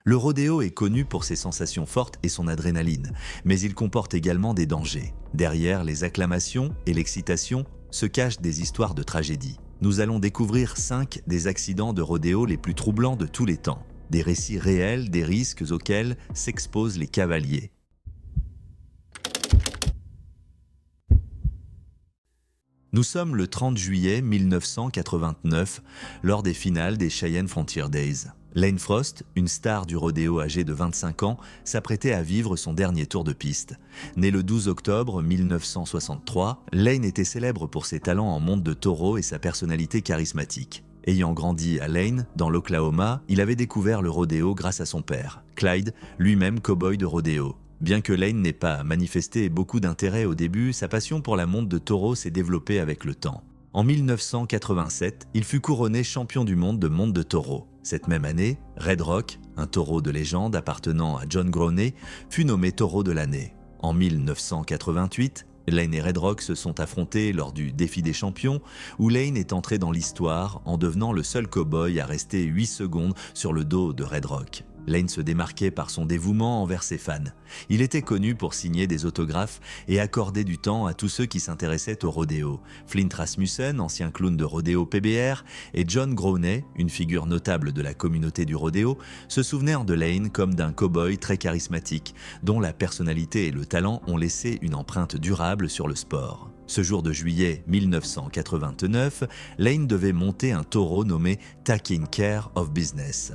Le rodéo est connu pour ses sensations fortes et son adrénaline, mais il comporte également des dangers. Derrière les acclamations et l'excitation se cachent des histoires de tragédie. Nous allons découvrir 5 des accidents de rodéo les plus troublants de tous les temps. Des récits réels des risques auxquels s'exposent les cavaliers. Nous sommes le 30 juillet 1989, lors des finales des Cheyenne Frontier Days. Lane Frost, une star du rodéo âgée de 25 ans, s'apprêtait à vivre son dernier tour de piste. Né le 12 octobre 1963, Lane était célèbre pour ses talents en monde de taureau et sa personnalité charismatique. Ayant grandi à Lane, dans l'Oklahoma, il avait découvert le rodéo grâce à son père, Clyde, lui-même cow-boy de rodéo. Bien que Lane n'ait pas manifesté beaucoup d'intérêt au début, sa passion pour la monte de taureau s'est développée avec le temps. En 1987, il fut couronné champion du monde de monte de taureau. Cette même année, Red Rock, un taureau de légende appartenant à John Growney, fut nommé taureau de l'année. En 1988, Lane et Red Rock se sont affrontés lors du défi des champions, où Lane est entré dans l'histoire en devenant le seul cow-boy à rester 8 secondes sur le dos de Red Rock. Lane se démarquait par son dévouement envers ses fans. Il était connu pour signer des autographes et accorder du temps à tous ceux qui s'intéressaient au rodéo. Flint Rasmussen, ancien clown de rodéo PBR, et John Growney, une figure notable de la communauté du rodéo, se souvenèrent de Lane comme d'un cow-boy très charismatique, dont la personnalité et le talent ont laissé une empreinte durable sur le sport. Ce jour de juillet 1989, Lane devait monter un taureau nommé Taking Care of Business.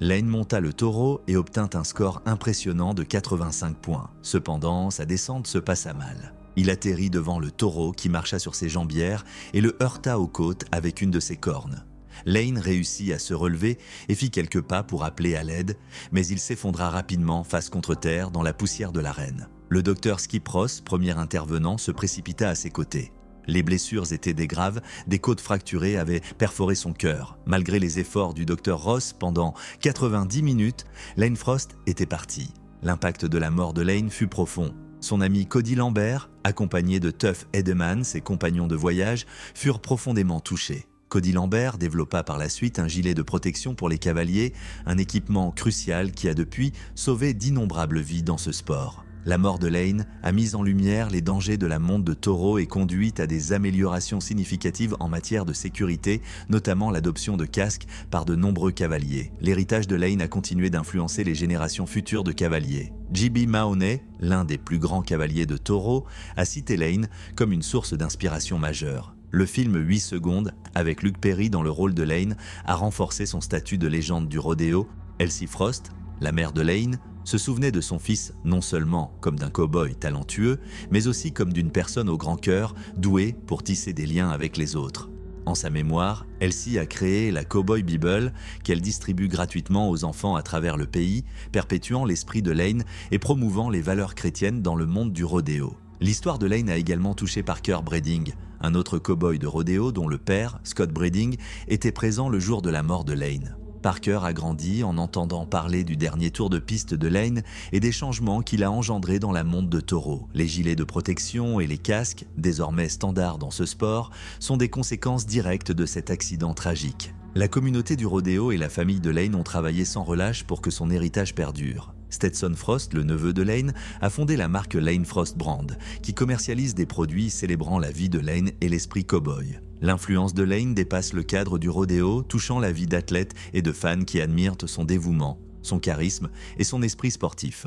Lane monta le taureau et obtint un score impressionnant de 85 points. Cependant, sa descente se passa mal. Il atterrit devant le taureau qui marcha sur ses jambières et le heurta aux côtes avec une de ses cornes. Lane réussit à se relever et fit quelques pas pour appeler à l'aide, mais il s'effondra rapidement face contre terre dans la poussière de l'arène. Le docteur Skip Ross, premier intervenant, se précipita à ses côtés. Les blessures étaient des graves, des côtes fracturées avaient perforé son cœur. Malgré les efforts du docteur Ross, pendant 90 minutes, Lane Frost était parti. L'impact de la mort de Lane fut profond. Son ami Cody Lambert, accompagné de Tuff Hedeman, ses compagnons de voyage, furent profondément touchés. Cody Lambert développa par la suite un gilet de protection pour les cavaliers, un équipement crucial qui a depuis sauvé d'innombrables vies dans ce sport. La mort de Lane a mis en lumière les dangers de la monte de taureau et conduit à des améliorations significatives en matière de sécurité, notamment l'adoption de casques par de nombreux cavaliers. L'héritage de Lane a continué d'influencer les générations futures de cavaliers. J.B. Mahoney, l'un des plus grands cavaliers de taureau, a cité Lane comme une source d'inspiration majeure. Le film 8 secondes, avec Luke Perry dans le rôle de Lane, a renforcé son statut de légende du rodéo. Elsie Frost, la mère de Lane, se souvenait de son fils non seulement comme d'un cow-boy talentueux, mais aussi comme d'une personne au grand cœur, douée pour tisser des liens avec les autres. En sa mémoire, Elsie a créé la Cowboy Bible qu'elle distribue gratuitement aux enfants à travers le pays, perpétuant l'esprit de Lane et promouvant les valeurs chrétiennes dans le monde du rodéo. L'histoire de Lane a également touché Parker Breeding, un autre cow-boy de rodéo dont le père, Scott Breeding, était présent le jour de la mort de Lane. Parker a grandi en entendant parler du dernier tour de piste de Lane et des changements qu'il a engendrés dans la monte de taureau. Les gilets de protection et les casques, désormais standards dans ce sport, sont des conséquences directes de cet accident tragique. La communauté du rodéo et la famille de Lane ont travaillé sans relâche pour que son héritage perdure. Stetson Frost, le neveu de Lane, a fondé la marque Lane Frost Brand, qui commercialise des produits célébrant la vie de Lane et l'esprit cow-boy. L'influence de Lane dépasse le cadre du rodéo, touchant la vie d'athlètes et de fans qui admirent son dévouement, son charisme et son esprit sportif.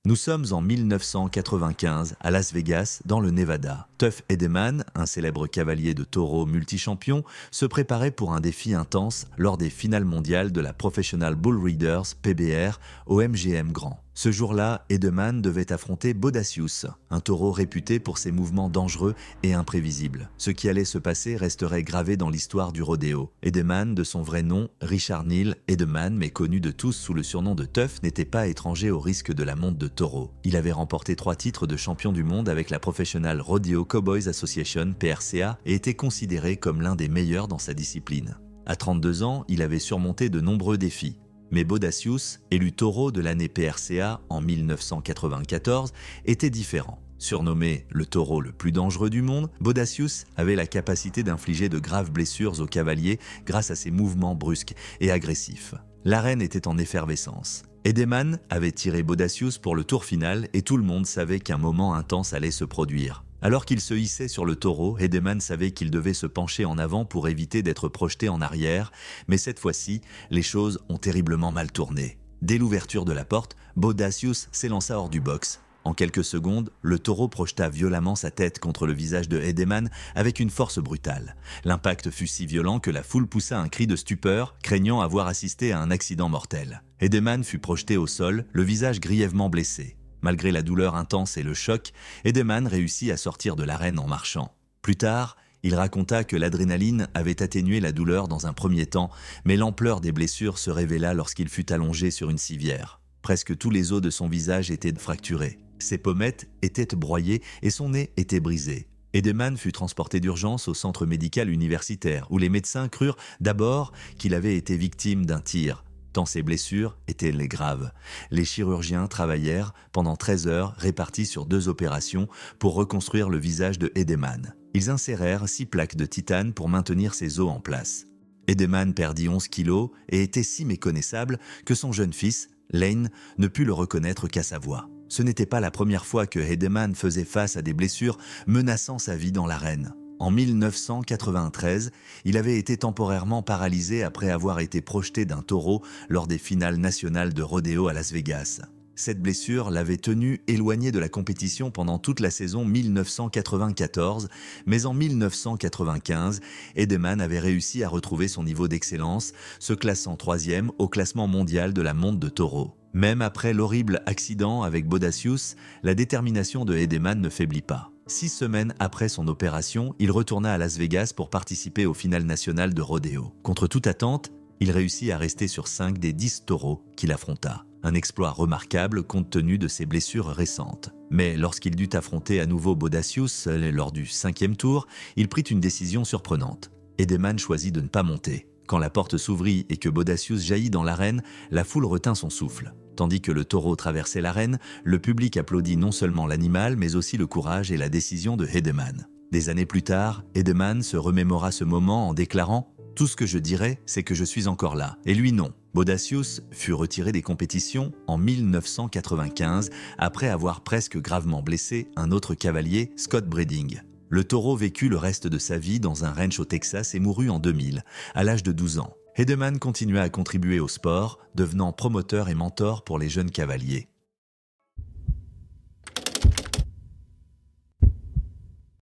Nous sommes en 1995 à Las Vegas, dans le Nevada. Tuff Hedeman, un célèbre cavalier de taureau multichampion, se préparait pour un défi intense lors des finales mondiales de la Professional Bull Riders PBR au MGM Grand. Ce jour-là, Hedeman devait affronter Bodacius, un taureau réputé pour ses mouvements dangereux et imprévisibles. Ce qui allait se passer resterait gravé dans l'histoire du rodéo. Hedeman, de son vrai nom, Richard Neal Hedeman, mais connu de tous sous le surnom de Tuff, n'était pas étranger au risque de la monte de taureau. Il avait remporté 3 titres de champion du monde avec la Professional Rodeo Cowboys Association, PRCA, et était considéré comme l'un des meilleurs dans sa discipline. À 32 ans, il avait surmonté de nombreux défis. Mais Bodacius, élu taureau de l'année PRCA en 1994, était différent. Surnommé le taureau le plus dangereux du monde, Bodacius avait la capacité d'infliger de graves blessures aux cavaliers grâce à ses mouvements brusques et agressifs. L'arène était en effervescence. Edeman avait tiré Bodacius pour le tour final et tout le monde savait qu'un moment intense allait se produire. Alors qu'il se hissait sur le taureau, Edeman savait qu'il devait se pencher en avant pour éviter d'être projeté en arrière, mais cette fois-ci, les choses ont terriblement mal tourné. Dès l'ouverture de la porte, Bodacius s'élança hors du box. En quelques secondes, le taureau projeta violemment sa tête contre le visage de Edeman avec une force brutale. L'impact fut si violent que la foule poussa un cri de stupeur, craignant avoir assisté à un accident mortel. Edeman fut projeté au sol, le visage grièvement blessé. Malgré la douleur intense et le choc, Edeman réussit à sortir de l'arène en marchant. Plus tard, il raconta que l'adrénaline avait atténué la douleur dans un premier temps, mais l'ampleur des blessures se révéla lorsqu'il fut allongé sur une civière. Presque tous les os de son visage étaient fracturés. Ses pommettes étaient broyées et son nez était brisé. Edeman fut transporté d'urgence au centre médical universitaire, où les médecins crurent d'abord qu'il avait été victime d'un tir, tant ses blessures étaient graves. Les chirurgiens travaillèrent pendant 13 heures répartis sur 2 opérations pour reconstruire le visage de Edeman. Ils insérèrent 6 plaques de titane pour maintenir ses os en place. Edeman perdit 11 kilos et était si méconnaissable que son jeune fils, Lane, ne put le reconnaître qu'à sa voix. Ce n'était pas la première fois que Edeman faisait face à des blessures menaçant sa vie dans l'arène. En 1993, il avait été temporairement paralysé après avoir été projeté d'un taureau lors des finales nationales de rodéo à Las Vegas. Cette blessure l'avait tenu éloigné de la compétition pendant toute la saison 1994, mais en 1995, Edeman avait réussi à retrouver son niveau d'excellence, se classant 3e au classement mondial de la monte de taureau. Même après l'horrible accident avec Bodacius, la détermination de Edeman ne faiblit pas. 6 semaines après son opération, il retourna à Las Vegas pour participer au finales nationales de rodéo. Contre toute attente, il réussit à rester sur 5 des 10 taureaux qu'il affronta. Un exploit remarquable compte tenu de ses blessures récentes. Mais lorsqu'il dut affronter à nouveau Bodacius lors du 5e tour, il prit une décision surprenante. Edeman choisit de ne pas monter. Quand la porte s'ouvrit et que Bodacius jaillit dans l'arène, la foule retint son souffle. Tandis que le taureau traversait l'arène, le public applaudit non seulement l'animal, mais aussi le courage et la décision de Edeman. Des années plus tard, Edeman se remémora ce moment en déclarant « Tout ce que je dirais, c'est que je suis encore là. » Et lui non. Bodacius fut retiré des compétitions en 1995 après avoir presque gravement blessé un autre cavalier, Scott Breding. Le taureau vécut le reste de sa vie dans un ranch au Texas et mourut en 2000, à l'âge de 12 ans. Edeman continua à contribuer au sport, devenant promoteur et mentor pour les jeunes cavaliers.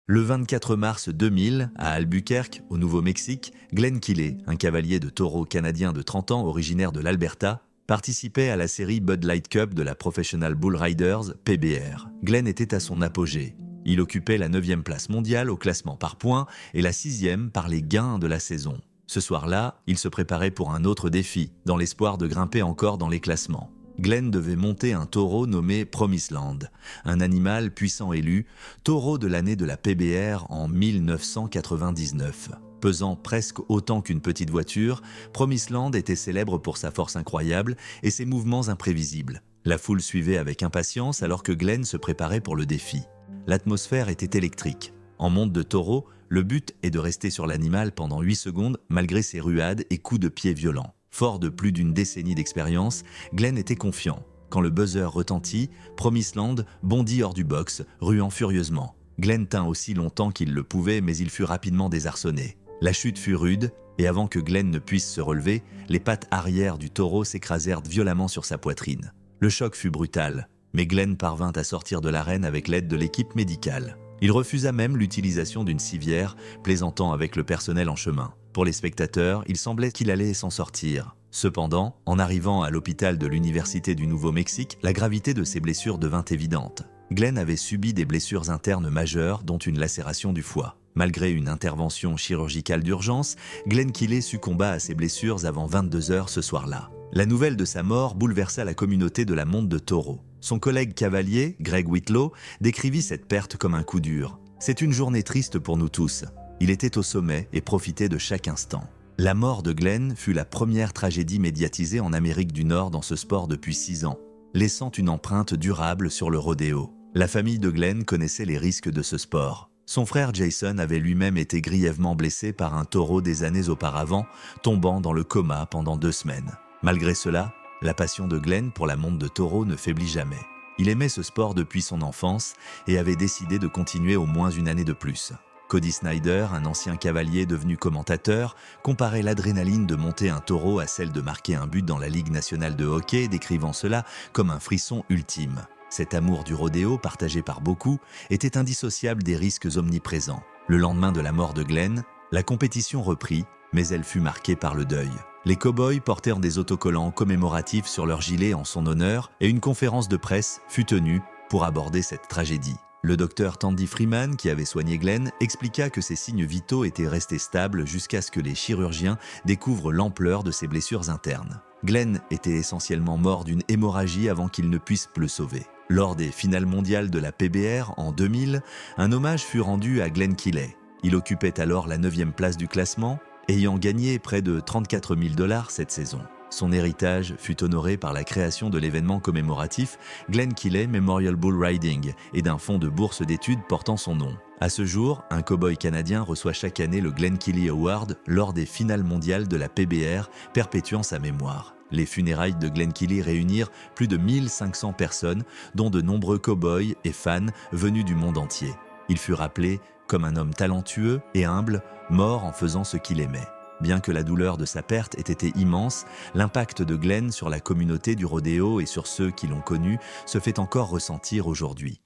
Le 24 mars 2000, à Albuquerque, au Nouveau-Mexique, Glenn Keeley, un cavalier de taureau canadien de 30 ans originaire de l'Alberta, participait à la série Bud Light Cup de la Professional Bull Riders, PBR. Glenn était à son apogée. Il occupait la 9e place mondiale au classement par points et la 6e par les gains de la saison. Ce soir-là, il se préparait pour un autre défi, dans l'espoir de grimper encore dans les classements. Glenn devait monter un taureau nommé Promised Land, un animal puissant élu, taureau de l'année de la PBR en 1999. Pesant presque autant qu'une petite voiture, Promised Land était célèbre pour sa force incroyable et ses mouvements imprévisibles. La foule suivait avec impatience alors que Glenn se préparait pour le défi. L'atmosphère était électrique. En monte de taureau, le but est de rester sur l'animal pendant 8 secondes malgré ses ruades et coups de pied violents. Fort de plus d'une décennie d'expérience, Glenn était confiant. Quand le buzzer retentit, Promised Land bondit hors du box, ruant furieusement. Glenn tint aussi longtemps qu'il le pouvait, mais il fut rapidement désarçonné. La chute fut rude, et avant que Glenn ne puisse se relever, les pattes arrière du taureau s'écrasèrent violemment sur sa poitrine. Le choc fut brutal, mais Glenn parvint à sortir de l'arène avec l'aide de l'équipe médicale. Il refusa même l'utilisation d'une civière, plaisantant avec le personnel en chemin. Pour les spectateurs, il semblait qu'il allait s'en sortir. Cependant, en arrivant à l'hôpital de l'Université du Nouveau-Mexique, la gravité de ses blessures devint évidente. Glenn avait subi des blessures internes majeures, dont une lacération du foie. Malgré une intervention chirurgicale d'urgence, Glenn Keeley succomba à ses blessures avant 22 heures ce soir-là. La nouvelle de sa mort bouleversa la communauté de la monte de taureau. Son collègue cavalier, Greg Whitlow, décrivit cette perte comme un coup dur. « C'est une journée triste pour nous tous. Il était au sommet et profitait de chaque instant. » La mort de Glenn fut la première tragédie médiatisée en Amérique du Nord dans ce sport depuis 6 ans, laissant une empreinte durable sur le rodéo. La famille de Glenn connaissait les risques de ce sport. Son frère Jason avait lui-même été grièvement blessé par un taureau des années auparavant, tombant dans le coma pendant 2 semaines. Malgré cela, la passion de Glenn pour la monte de taureau ne faiblit jamais. Il aimait ce sport depuis son enfance et avait décidé de continuer au moins une année de plus. Cody Snyder, un ancien cavalier devenu commentateur, comparait l'adrénaline de monter un taureau à celle de marquer un but dans la Ligue nationale de hockey, décrivant cela comme un frisson ultime. Cet amour du rodéo, partagé par beaucoup, était indissociable des risques omniprésents. Le lendemain de la mort de Glenn, la compétition reprit, mais elle fut marquée par le deuil. Les cow-boys portèrent des autocollants commémoratifs sur leurs gilets en son honneur et une conférence de presse fut tenue pour aborder cette tragédie. Le docteur Tandy Freeman, qui avait soigné Glenn, expliqua que ses signes vitaux étaient restés stables jusqu'à ce que les chirurgiens découvrent l'ampleur de ses blessures internes. Glenn était essentiellement mort d'une hémorragie avant qu'il ne puisse le sauver. Lors des finales mondiales de la PBR en 2000, un hommage fut rendu à Glenn Keeley. Il occupait alors la 9e place du classement, ayant gagné près de 34 000 $ cette saison. Son héritage fut honoré par la création de l'événement commémoratif Glenn Keeley Memorial Bull Riding et d'un fonds de bourse d'études portant son nom. À ce jour, un cow-boy canadien reçoit chaque année le Glenn Keeley Award lors des finales mondiales de la PBR, perpétuant sa mémoire. Les funérailles de Glenn Keeley réunirent plus de 1500 personnes, dont de nombreux cow-boys et fans venus du monde entier. Il fut rappelé comme un homme talentueux et humble, mort en faisant ce qu'il aimait. Bien que la douleur de sa perte ait été immense, l'impact de Glenn sur la communauté du rodéo et sur ceux qui l'ont connu se fait encore ressentir aujourd'hui.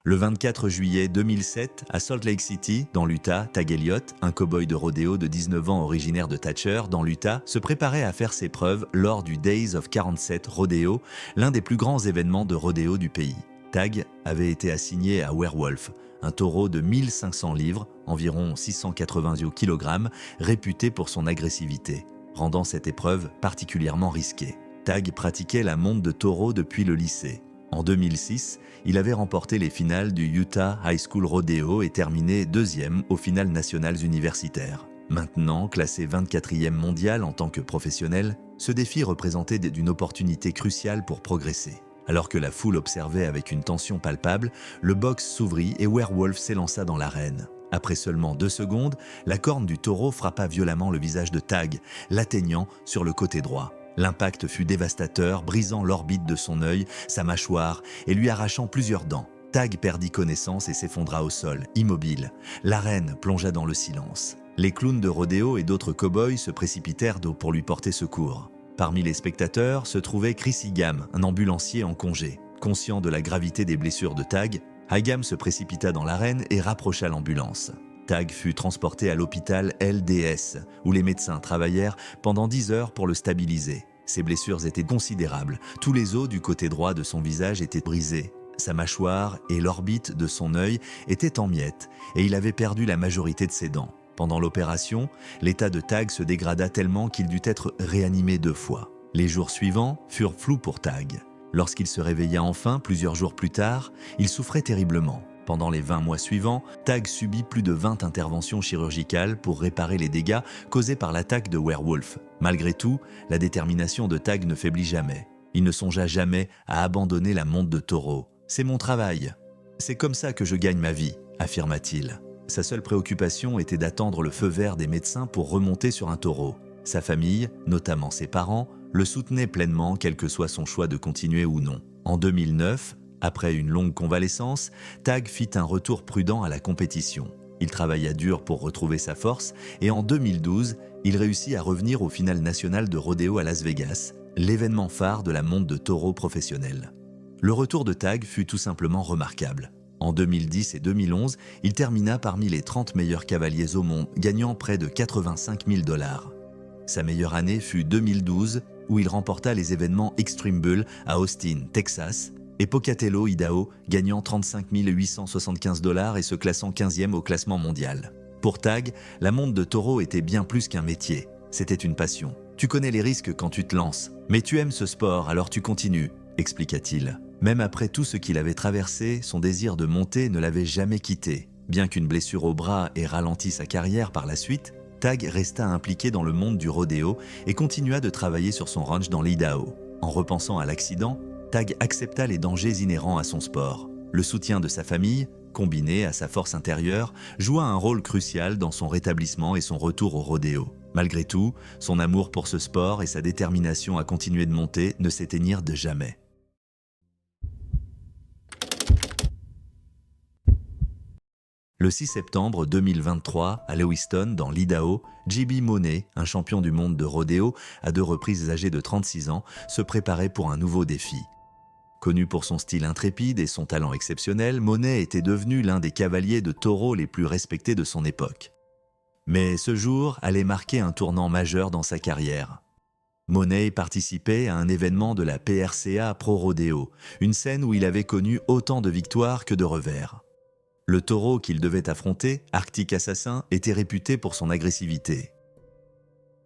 Le 24 juillet 2007, à Salt Lake City, dans l'Utah, Tag Elliott, un cow-boy de rodéo de 19 ans originaire de Thatcher, dans l'Utah, se préparait à faire ses preuves lors du Days of 47 Rodeo, l'un des plus grands événements de rodéo du pays. Tag avait été assigné à Werewolf, un taureau de 1500 livres, environ 680 kg, réputé pour son agressivité, rendant cette épreuve particulièrement risquée. Tag pratiquait la monte de taureau depuis le lycée. En 2006, il avait remporté les finales du Utah High School Rodeo et terminé 2e aux finales nationales universitaires. Maintenant, classé 24e mondial en tant que professionnel, ce défi représentait d'une opportunité cruciale pour progresser. Alors que la foule observait avec une tension palpable, le box s'ouvrit et Werewolf s'élança dans l'arène. Après seulement 2 secondes, la corne du taureau frappa violemment le visage de Tag, l'atteignant sur le côté droit. L'impact fut dévastateur, brisant l'orbite de son œil, sa mâchoire et lui arrachant plusieurs dents. Tag perdit connaissance et s'effondra au sol, immobile. L'arène plongea dans le silence. Les clowns de rodéo et d'autres cow-boys se précipitèrent pour lui porter secours. Parmi les spectateurs se trouvait Chris Higham, un ambulancier en congé. Conscient de la gravité des blessures de Tag, Higham se précipita dans l'arène et rapprocha l'ambulance. Tag fut transporté à l'hôpital LDS, où les médecins travaillèrent pendant 10 heures pour le stabiliser. Ses blessures étaient considérables. Tous les os du côté droit de son visage étaient brisés. Sa mâchoire et l'orbite de son œil étaient en miettes et il avait perdu la majorité de ses dents. Pendant l'opération, l'état de Tag se dégrada tellement qu'il dut être réanimé 2 fois. Les jours suivants furent flous pour Tag. Lorsqu'il se réveilla enfin, plusieurs jours plus tard, il souffrait terriblement. Pendant les 20 mois suivants, Tag subit plus de 20 interventions chirurgicales pour réparer les dégâts causés par l'attaque de Werewolf. Malgré tout, la détermination de Tag ne faiblit jamais. Il ne songea jamais à abandonner la monte de taureau. « C'est mon travail. C'est comme ça que je gagne ma vie », affirma-t-il. Sa seule préoccupation était d'attendre le feu vert des médecins pour remonter sur un taureau. Sa famille, notamment ses parents, le soutenaient pleinement quel que soit son choix de continuer ou non. En 2009, après une longue convalescence, Tag fit un retour prudent à la compétition. Il travailla dur pour retrouver sa force et en 2012, il réussit à revenir au finale national de rodéo à Las Vegas, l'événement phare de la monte de taureau professionnelle. Le retour de Tag fut tout simplement remarquable. En 2010 et 2011, il termina parmi les 30 meilleurs cavaliers au monde, gagnant près de 85 000 $. Sa meilleure année fut 2012, où il remporta les événements Extreme Bull à Austin, Texas, et Pocatello, Idaho, gagnant 35 875 $ et se classant 15e au classement mondial. Pour Tag, la monte de taureau était bien plus qu'un métier, c'était une passion. « Tu connais les risques quand tu te lances, mais tu aimes ce sport, alors tu continues », expliqua-t-il. Même après tout ce qu'il avait traversé, son désir de monter ne l'avait jamais quitté. Bien qu'une blessure au bras ait ralenti sa carrière par la suite, Tag resta impliqué dans le monde du rodéo et continua de travailler sur son ranch dans l'Idaho. En repensant à l'accident, Tag accepta les dangers inhérents à son sport. Le soutien de sa famille, combiné à sa force intérieure, joua un rôle crucial dans son rétablissement et son retour au rodéo. Malgré tout, son amour pour ce sport et sa détermination à continuer de monter ne s'éteignirent de jamais. Le 6 septembre 2023, à Lewiston, dans l'Idaho, J.B. Mauney, un champion du monde de rodéo, à 2 reprises âgé de 36 ans, se préparait pour un nouveau défi. Connu pour son style intrépide et son talent exceptionnel, Mauney était devenu l'un des cavaliers de taureau les plus respectés de son époque. Mais ce jour allait marquer un tournant majeur dans sa carrière. Mauney participait à un événement de la PRCA Pro Rodeo, une scène où il avait connu autant de victoires que de revers. Le taureau qu'il devait affronter, Arctic Assassin, était réputé pour son agressivité.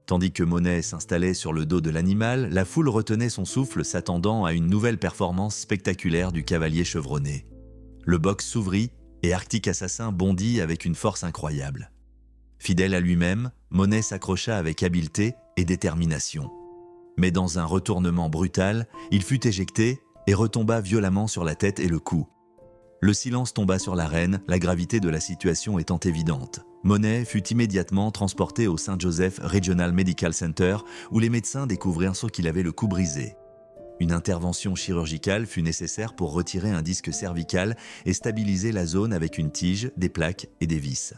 Tandis que Mauney s'installait sur le dos de l'animal, la foule retenait son souffle s'attendant à une nouvelle performance spectaculaire du cavalier chevronné. Le box s'ouvrit et Arctic Assassin bondit avec une force incroyable. Fidèle à lui-même, Mauney s'accrocha avec habileté et détermination. Mais dans un retournement brutal, il fut éjecté et retomba violemment sur la tête et le cou. Le silence tomba sur l'arène, la gravité de la situation étant évidente. Mauney fut immédiatement transporté au St. Joseph Regional Medical Center où les médecins découvrirent qu'il avait le cou brisé. Une intervention chirurgicale fut nécessaire pour retirer un disque cervical et stabiliser la zone avec une tige, des plaques et des vis.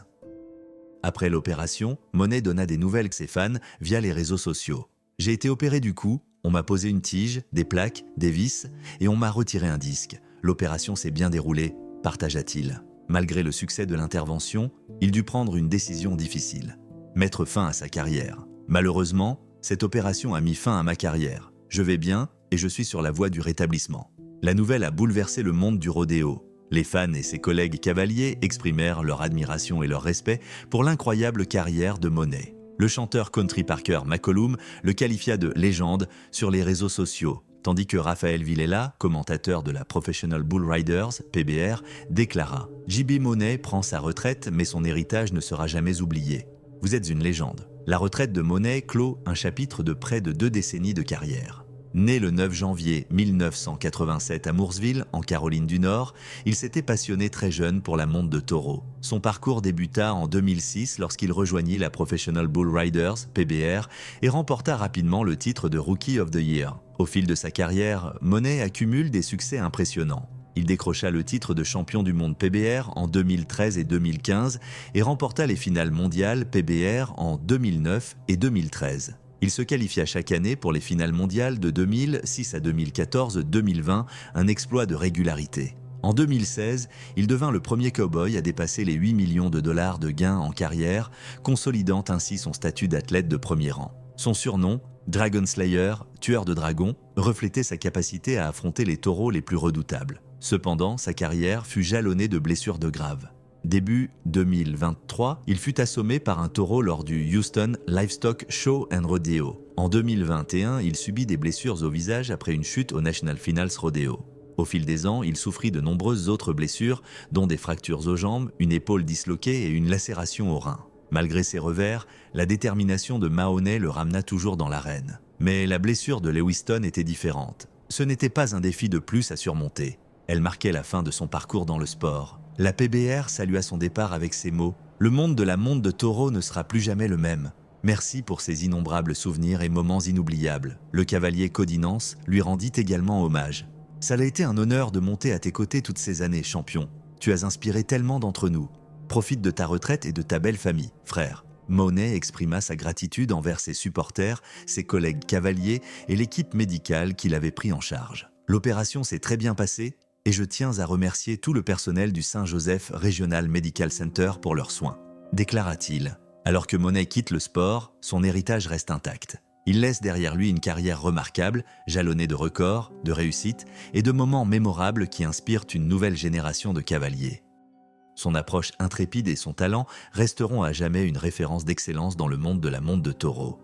Après l'opération, Mauney donna des nouvelles à ses fans via les réseaux sociaux. « J'ai été opéré du cou, on m'a posé une tige, des plaques, des vis et on m'a retiré un disque. L'opération s'est bien déroulée », partagea-t-il. Malgré le succès de l'intervention, il dut prendre une décision difficile, mettre fin à sa carrière. « Malheureusement, cette opération a mis fin à ma carrière. Je vais bien et je suis sur la voie du rétablissement. » La nouvelle a bouleversé le monde du rodéo. Les fans et ses collègues cavaliers exprimèrent leur admiration et leur respect pour l'incroyable carrière de Mauney. Le chanteur country Parker McCollum le qualifia de « légende » sur les réseaux sociaux, tandis que Raphaël Villela, commentateur de la Professional Bull Riders, PBR, déclara « J.B. Mauney prend sa retraite, mais son héritage ne sera jamais oublié. Vous êtes une légende. » La retraite de Mauney clôt un chapitre de près de 2 décennies de carrière. Né le 9 janvier 1987 à Mooresville, en Caroline du Nord, il s'était passionné très jeune pour la monte de taureau. Son parcours débuta en 2006 lorsqu'il rejoignit la Professional Bull Riders, PBR, et remporta rapidement le titre de Rookie of the Year. Au fil de sa carrière, Mauney accumule des succès impressionnants. Il décrocha le titre de champion du monde PBR en 2013 et 2015 et remporta les finales mondiales PBR en 2009 et 2013. Il se qualifia chaque année pour les finales mondiales de 2006 à 2014, 2020, un exploit de régularité. En 2016, il devint le premier cow-boy à dépasser les 8 millions de dollars de gains en carrière, consolidant ainsi son statut d'athlète de premier rang. Son surnom, Dragon Slayer, tueur de dragons, reflétait sa capacité à affronter les taureaux les plus redoutables. Cependant, sa carrière fut jalonnée de blessures de graves. Début 2023, il fut assommé par un taureau lors du Houston Livestock Show and Rodeo. En 2021, il subit des blessures au visage après une chute au National Finals Rodeo. Au fil des ans, il souffrit de nombreuses autres blessures, dont des fractures aux jambes, une épaule disloquée et une lacération au rein. Malgré ses revers, la détermination de Mauney le ramena toujours dans l'arène. Mais la blessure de Lewiston était différente. Ce n'était pas un défi de plus à surmonter. Elle marquait la fin de son parcours dans le sport. La PBR salua son départ avec ces mots « Le monde de la monte de taureau ne sera plus jamais le même. Merci pour ces innombrables souvenirs et moments inoubliables. » Le cavalier Cody Nance lui rendit également hommage. « Ça a été un honneur de monter à tes côtés toutes ces années, champion. Tu as inspiré tellement d'entre nous. Profite de ta retraite et de ta belle famille, frère. » Mauney exprima sa gratitude envers ses supporters, ses collègues cavaliers et l'équipe médicale qu'il avait pris en charge. « L'opération s'est très bien passée. Et je tiens à remercier tout le personnel du St. Joseph Regional Medical Center pour leurs soins, déclara-t-il. Alors que Mauney quitte le sport, son héritage reste intact. Il laisse derrière lui une carrière remarquable, jalonnée de records, de réussites et de moments mémorables qui inspirent une nouvelle génération de cavaliers. Son approche intrépide et son talent resteront à jamais une référence d'excellence dans le monde de la monte de taureau.